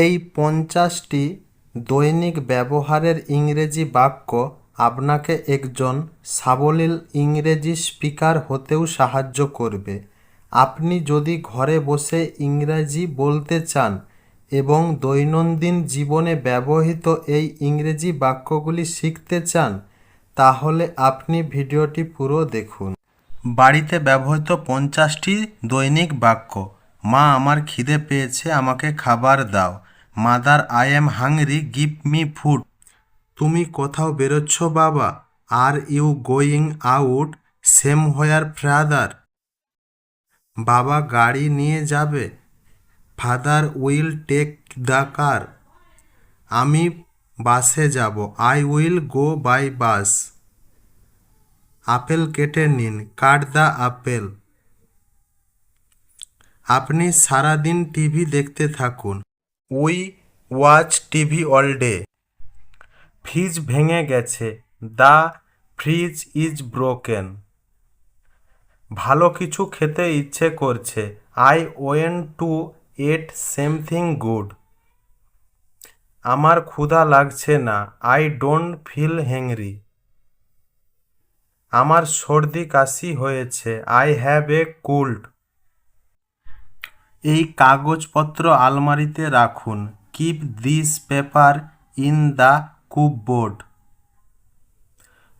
এই 50টি দৈনিক ব্যবহারের ইংরেজি বাক্য আপনাকে একজন সাবলীল ইংরেজি স্পিকার হতেও সাহায্য করবে। আপনি যদি ঘরে বসে ইংরেজি বলতে চান এবং দৈনন্দিন জীবনে ব্যবহৃত এই ইংরেজি বাক্যগুলি শিখতে চান, তাহলে আপনি ভিডিওটি পুরো দেখুন। বাড়িতে ব্যবহৃত 50টি দৈনিক বাক্য। মা, আমার খিদে পেয়েছে, আমাকে খাবার দাও। Mother, I am hungry, give me food. তুমি কোথাও বেরোচ্ছ বাবা? Are you going out? Somewhere father? বাবা গাড়ি নিয়ে যাবে? Father will take the car. আমি বাসে যাব, I will go by bus. Apple কেটে নিন, কাট দ্য আপেল। আপনি সারাদিন টিভি দেখতে থাকুন, we watch TV all day. Fridge ভেঙে গেছে, দ্য ফ্রিজ ইজ ব্রোকেন। ভালো কিছু খেতে ইচ্ছে করছে, I went two it something good. আমার ক্ষুধা লাগছে না, আই ডোন্ট ফিল হ্যাংরি। আমার সর্দি কাশি হয়েছে, আই হ্যাভ এ কোল্ড। এই কাগজপত্র আলমারিতে রাখুন, keep this paper in the cupboard.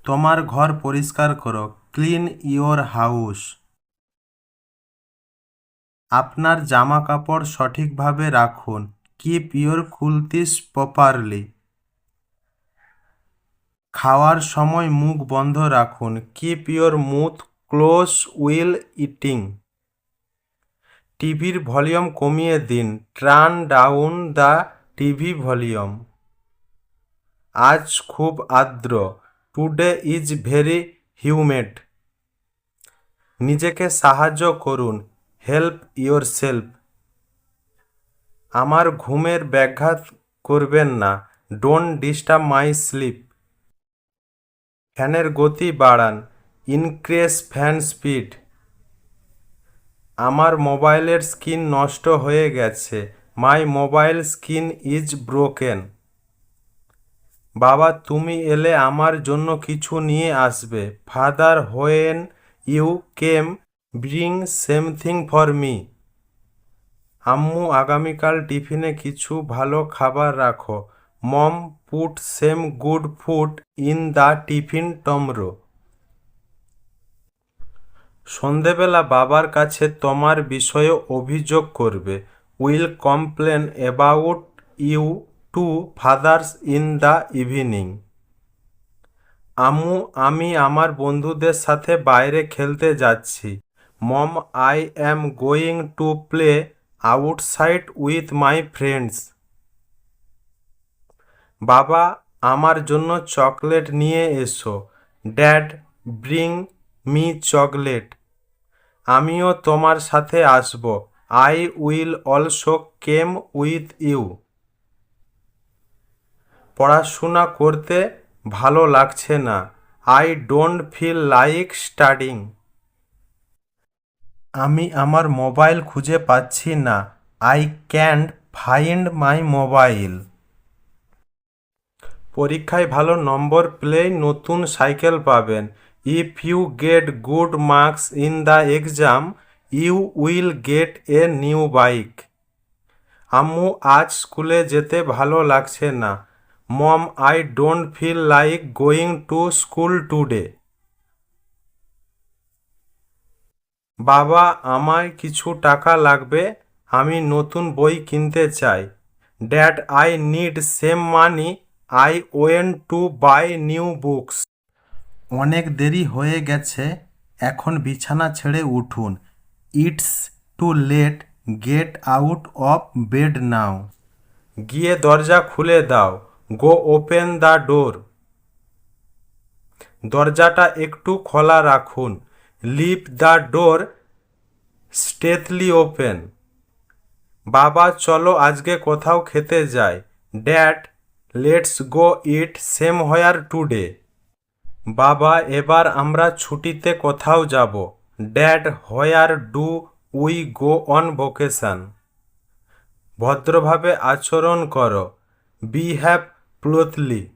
তোমার ঘর পরিষ্কার করো, ক্লিন ইয়োর হাউস। আপনার জামা কাপড় সঠিকভাবে রাখুন, কিপ ইয়োর ক্লোথস প্রপারলি। খাওয়ার সময় মুখ বন্ধ রাখুন, keep your mouth close wheel eating. টিভির ভলিউম কমিয়ে দিন, turn down the TV volume. আজ খুব আর্দ্র, টুডে ইজ ভেরি হিউমেড। নিজেকে সাহায্য করুন, হেল্প ইয়োরসেলফ। আমার ঘুমের ব্যাঘাত করবেন না, ডোন্ট ডিস্টার্ব মাই স্লিপ। ফ্যানের গতি বাড়ান, ইনক্রিজ ফ্যান স্পিড। আমার মোবাইলের স্ক্রিন নষ্ট হয়ে গেছে, my mobile screen is broken. বাবা, তুমি এলে আমার জন্য কিছু নিয়ে আসবে, father when you came bring something for me. আম্মু, আগামীকাল টিফিনে কিছু ভালো খাবার রাখো, mom put same good food in the tiffin tomorrow. সন্ধেবেলা বাবার কাছে তোমার বিষয়ে অভিযোগ করবে, will complain about you to fathers in the evening. আম্মু, আমি আমার বন্ধুদের সাথে বাইরে খেলতে যাচ্ছি, mom I am going to play outside with my friends. বাবা, আমার জন্য চকলেট নিয়ে এসো, ড্যাড ব্রিং মি চকলেট। আমিও তোমার সাথে আসব, I will also came with you. পড়াশোনা করতে ভালো লাগছে না, I don't feel like studying. আমি আমার মোবাইল খুঁজে পাচ্ছি না, I can't find my mobile. পরীক্ষায় ভালো নম্বর পেলেই নতুন সাইকেল পাবেন, if you get good marks in the exam you will get a new bike. আম্মু, আজ স্কুলে যেতে ভালো লাগছে না, mom I don't feel like going to school today. বাবা, আমায় কিছু টাকা লাগবে, আমি নতুন বই কিনতে চাই, dad I need some money, I went to buy new books. অনেক দেরি হয়ে গেছে, এখন বিছানা ছেড়ে উঠুন, it's too late, get out of bed now. গিয়ে দরজা খুলে দাও, গো ওপেন দ্য ডোর। দরজাটা একটু খোলা রাখুন, leave the door slightly open. বাবা, চলো আজকে কোথাও খেতে যাই, dad let's go eat somewhere today. বাবা, এবার আমরা ছুটিতে কোথাও যাব, dad where do we go on vacation. ভদ্রভাবে আচরণ করো। Behave politely.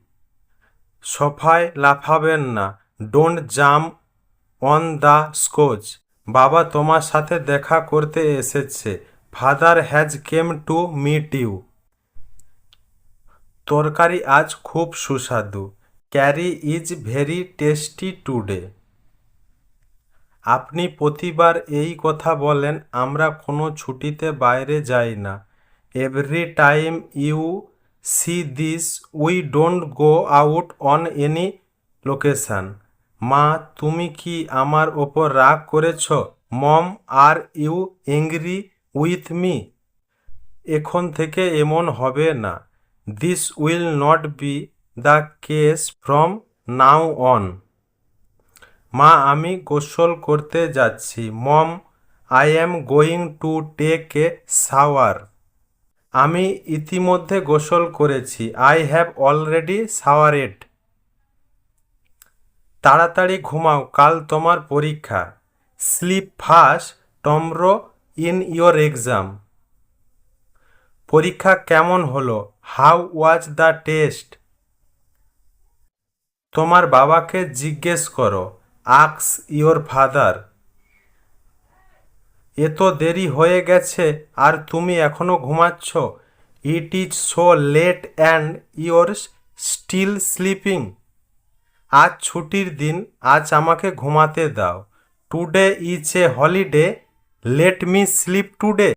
সোফায় লাফাবেন না। Don't jump on the couch. বাবা তোমার সাথে দেখা করতে এসেছে। Father has came to meet you. তরকারি আজ খুব সুস্বাদু। Curry is very tasty today. আপনি প্রতিবার এই কথা বলেন, আমরা কোনো ছুটিতে বাইরে যাই না। Every time you see this we don't go out on any location. মা, তুমি কি আমার ওপর রাগ করেছ? Mom, are you angry with me? এখন থেকে এমন হবে না। This will not be the case from now on. মা, আমি গোসল করতে যাচ্ছি। Mom, I am going to take a shower. আমি ইতিমধ্যে গোসল করেছি। I have already showered. তাড়াতাড়ি ঘুমাও, কাল তোমার পরীক্ষা। Slip fast tomorrow in your exam. পরীক্ষা কেমন হলো? How was the test? তোমার বাবাকে জিজ্ঞেস করো। আক্স ইয়োর ফাদার। এত দেরি হয়ে গেছে আর তুমি এখনো ঘুমাচ্ছ? It is so late and your still sleeping. আজ ছুটির দিন, আজ আমাকে ঘুমাতে দাও। Today is a holiday, let me sleep today.